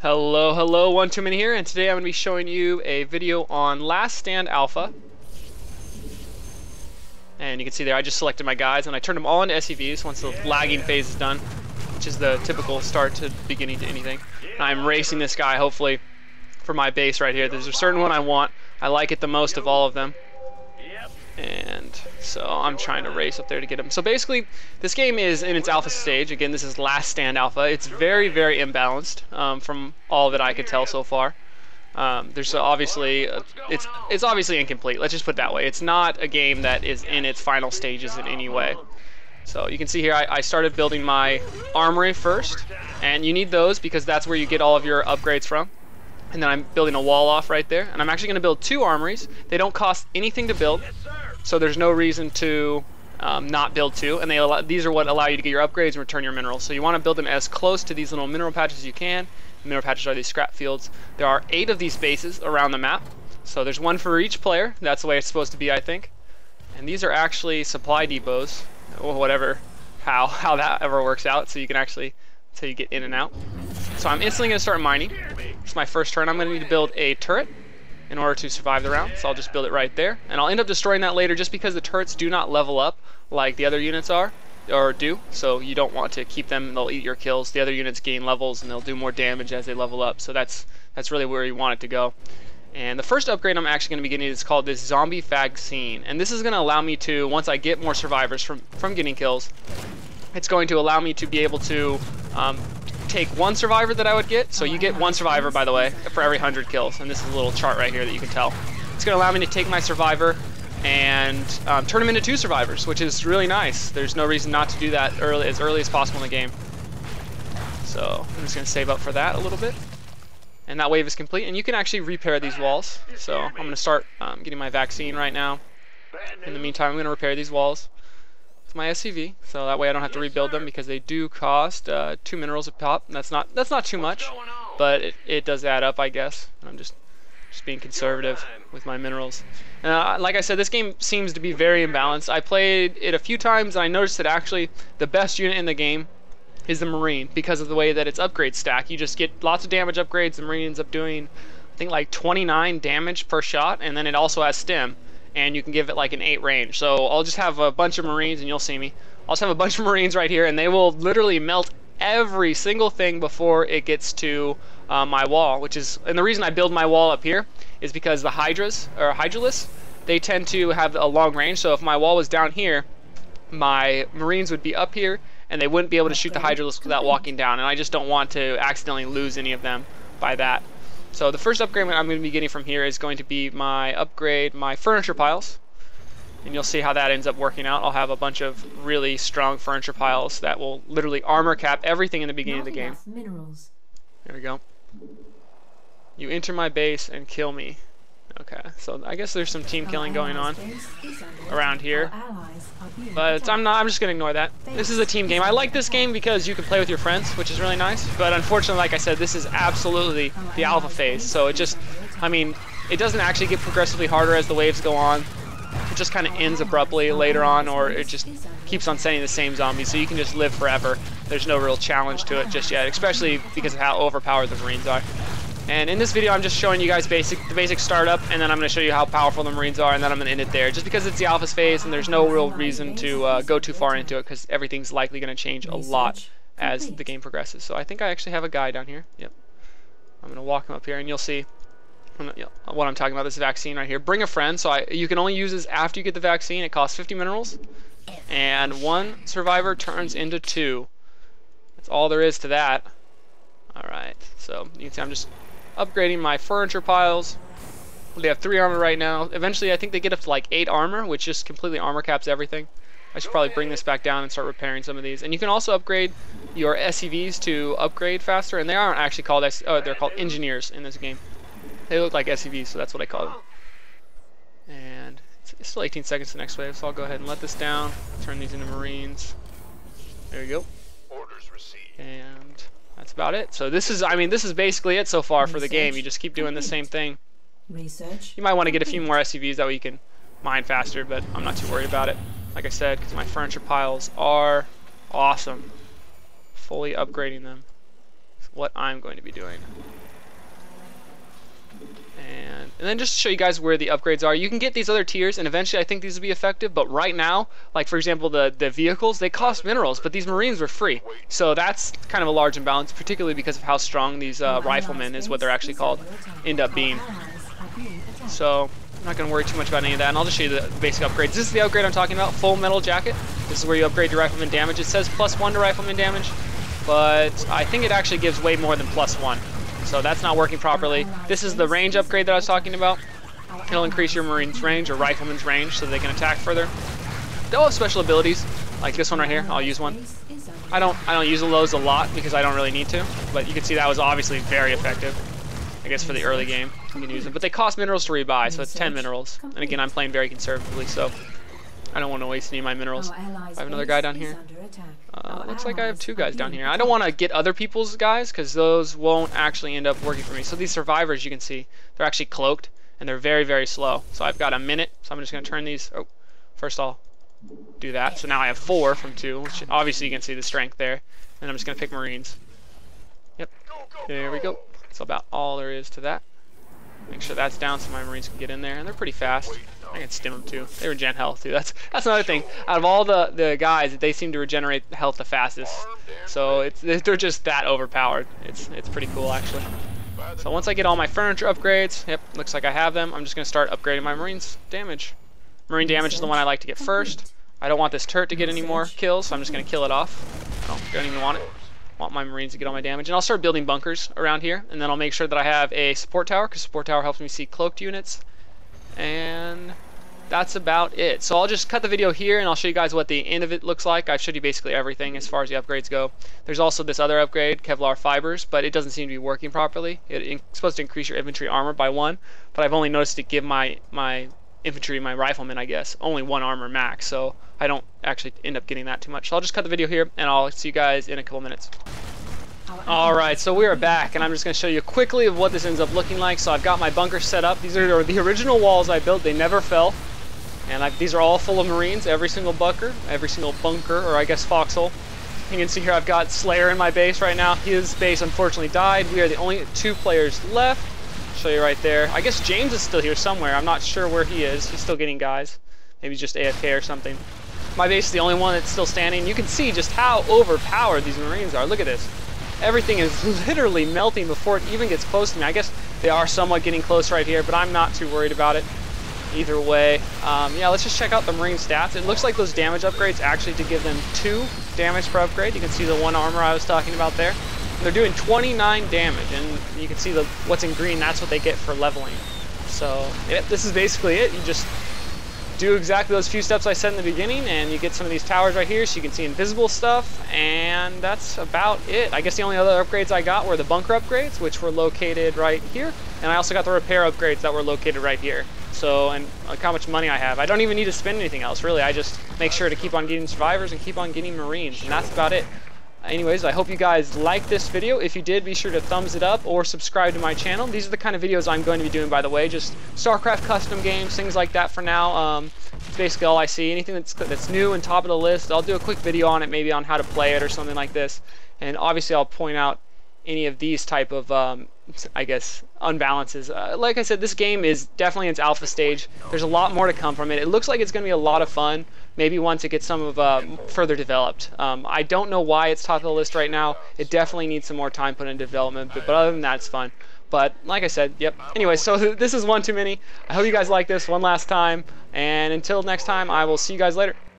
Hello, hello, One Too Many here, and today I'm going to be showing you a video on Last Stand Alpha. And you can see there I just selected my guys and I turned them all into SUVs once the lagging phase is done, which is the typical start to beginning to anything. And I'm racing this guy, hopefully, for my base right here. There's a certain one I want. I like it the most of all of them. And so I'm trying to race up there to get him. So basically, this game is in its alpha stage. Again, this is Last Stand Alpha. It's very, very imbalanced from all that I could tell so far. There's obviously, it's obviously incomplete. Let's just put it that way. It's not a game that is in its final stages in any way. So you can see here, I started building my armory first, and you need those because that's where you get all of your upgrades from. And then I'm building a wall off right there, and I'm actually going to build two armories. They don't cost anything to build, so there's no reason to not build two. And these are what allow you to get your upgrades and return your minerals. So you want to build them as close to these little mineral patches as you can. The mineral patches are these scrap fields. There are 8 of these bases around the map, so there's one for each player. That's the way it's supposed to be, I think. And these are actually supply depots, or whatever, how that ever works out. So you can actually, until you get in and out. So I'm instantly going to start mining. It's my first turn. I'm going to need to build a turret in order to survive the round. So I'll just build it right there. And I'll end up destroying that later just because the turrets do not level up like the other units are, or do. So you don't want to keep them. They'll eat your kills. The other units gain levels and they'll do more damage as they level up. So that's really where you want it to go. And the first upgrade I'm actually going to be getting is called this zombie vaccine. And this is going to allow me to, once I get more survivors from getting kills, it's going to allow me to be able to take one survivor that I would get. So you get one survivor, by the way, for every 100 kills. And this is a little chart right here that you can tell. It's going to allow me to take my survivor and turn them into 2 survivors, which is really nice. There's no reason not to do that as early as possible in the game. So I'm just going to save up for that a little bit. And that wave is complete. And you can actually repair these walls. So I'm going to start getting my vaccine right now. In the meantime, I'm going to repair these walls with my SCV, so that way I don't have to rebuild them because they do cost 2 minerals a pop. That's not too much, but it does add up, I guess. And I'm just being conservative with my minerals. Like I said, this game seems to be very imbalanced. I played it a few times and I noticed that actually the best unit in the game is the Marine because of the way that it's upgrade stack. You just get lots of damage upgrades. The Marine ends up doing, I think, like 29 damage per shot, and then it also has stim. And you can give it like an 8 range. So I'll just have a bunch of Marines, and you'll see me. I'll just have a bunch of Marines right here, and they will literally melt every single thing before it gets to my wall, and the reason I build my wall up here is because the Hydras, or Hydralisks, they tend to have a long range. So if my wall was down here, my Marines would be up here, and they wouldn't be able to shoot the Hydralisks without walking down, and I just don't want to accidentally lose any of them by that. So the first upgrade I'm going to be getting from here is going to be my furniture piles. And you'll see how that ends up working out. I'll have a bunch of really strong furniture piles that will literally armor cap everything in the beginning of the game. Minerals. There we go. You enter my base and kill me. Okay, so I guess there's some team killing going on around here, but I'm just gonna ignore that. This is a team game. I like this game because you can play with your friends, which is really nice, but unfortunately, like I said, this is absolutely the alpha phase, so it doesn't actually get progressively harder as the waves go on. It just kind of ends abruptly later on, or it just keeps on sending the same zombies, so you can just live forever. There's no real challenge to it just yet, especially because of how overpowered the Marines are. And in this video, I'm just showing you guys the basic startup, and then I'm going to show you how powerful the Marines are, and then I'm going to end it there. Just because it's the alpha phase, and there's no real reason to go too far into it, because everything's likely going to change a lot as the game progresses. So I think I actually have a guy down here. Yep. I'm going to walk him up here, and you'll see what I'm talking about, this vaccine right here. Bring a friend. So you can only use this after you get the vaccine. It costs 50 minerals, and 1 survivor turns into 2. That's all there is to that. Alright, so you can see I'm just upgrading my furniture piles. They have 3 armor right now. Eventually I think they get up to like 8 armor, which just completely armor caps everything. I should probably bring this back down and start repairing some of these. And you can also upgrade your SCVs to upgrade faster, and they aren't actually called they're called engineers in this game. They look like SCVs, so that's what I call them. And it's still 18 seconds to the next wave, so I'll go ahead and let this down, turn these into Marines. There you go. Orders received. And that's about it. So this is basically it so far for the game. You just keep doing the same thing. You might want to get a few more SCVs, that way you can mine faster, but I'm not too worried about it. Like I said, because my furniture piles are awesome. Fully upgrading them. what I'm going to be doing. And then just to show you guys where the upgrades are, you can get these other tiers, and eventually I think these will be effective, but right now, like for example the vehicles, they cost minerals, but these Marines were free. So that's kind of a large imbalance, particularly because of how strong these riflemen, is what they're actually called, end up being. So I'm not going to worry too much about any of that, and I'll just show you the basic upgrades. This is the upgrade I'm talking about, full metal jacket. This is where you upgrade your rifleman damage. It says +1 to rifleman damage, but I think it actually gives way more than +1. So that's not working properly. This is the range upgrade that I was talking about. It'll increase your Marine's range or rifleman's range so they can attack further. They'll have special abilities, like this one right here. I'll use one. I don't use those a lot because I don't really need to, but you can see that was obviously very effective. I guess for the early game you can use them, but they cost minerals to rebuy, so it's 10 minerals. And again, I'm playing very conservatively, so I don't want to waste any of my minerals. I have another guy down here. Looks like I have 2 guys down here. I don't want to get other people's guys because those won't actually end up working for me. So these survivors, you can see, they're actually cloaked and they're very, very slow. So I've got a minute, so I'm just going to turn these. Oh, first I'll do that. So now I have 4 from 2, which obviously you can see the strength there. And I'm just going to pick Marines. Yep, there we go. That's about all there is to that. Make sure that's down so my Marines can get in there, and they're pretty fast. I can stim them too. They regen health too. That's another thing. Out of all the guys, they seem to regenerate health the fastest. So they're just that overpowered. It's pretty cool actually. So once I get all my furniture upgrades, yep, looks like I have them. I'm just gonna start upgrading my Marines damage. Marine damage is the one I like to get first. I don't want this turret to get any more kills, so I'm just gonna kill it off. I don't even want it. I want my Marines to get all my damage, and I'll start building bunkers around here, and then I'll make sure that I have a support tower, because support tower helps me see cloaked units. And that's about it. So I'll just cut the video here and I'll show you guys what the end of it looks like. I've showed you basically everything as far as the upgrades go. There's also this other upgrade, Kevlar fibers, but it doesn't seem to be working properly. It's supposed to increase your infantry armor by 1, but I've only noticed it give my infantry, my riflemen, I guess, only 1 armor max, so I don't actually end up getting that too much. So I'll just cut the video here and I'll see you guys in a couple minutes. Alright, so we are back, and I'm just going to show you quickly of what this ends up looking like. So I've got my bunker set up. These are the original walls I built. They never fell. And these are all full of Marines, every single bunker, or I guess foxhole. You can see here I've got Slayer in my base right now. His base unfortunately died. We are the only 2 players left. I'll show you right there. I guess James is still here somewhere. I'm not sure where he is. He's still getting guys. Maybe just AFK or something. My base is the only one that's still standing. You can see just how overpowered these Marines are. Look at this. Everything is literally melting before it even gets close to me. I guess they are somewhat getting close right here, but I'm not too worried about it either way. Yeah, let's just check out the Marine stats. It looks like those damage upgrades actually to give them 2 damage per upgrade. You can see the 1 armor I was talking about there. They're doing 29 damage, and you can see what's in green, that's what they get for leveling. So, yep, this is basically it. You just do exactly those few steps I said in the beginning, and you get some of these towers right here so you can see invisible stuff, and that's about it. I guess the only other upgrades I got were the bunker upgrades, which were located right here, and I also got the repair upgrades that were located right here. So, and like how much money I have. I don't even need to spend anything else, really. I just make sure to keep on getting survivors and keep on getting Marines, and that's about it. Anyways, I hope you guys liked this video. If you did, be sure to thumbs it up or subscribe to my channel. These are the kind of videos I'm going to be doing, by the way, just Starcraft custom games, things like that for now. It's basically all I see. Anything that's new and top of the list, I'll do a quick video on it, maybe on how to play it or something like this. And obviously I'll point out any of these type of, I guess, unbalances. Like I said, this game is definitely in its alpha stage. There's a lot more to come from it. It looks like it's going to be a lot of fun, maybe once it gets some of further developed. I don't know why it's top of the list right now. It definitely needs some more time put in development, but other than that, it's fun. But like I said, yep. Anyway, so this is one too many. I hope you guys like this one last time, and until next time, I will see you guys later.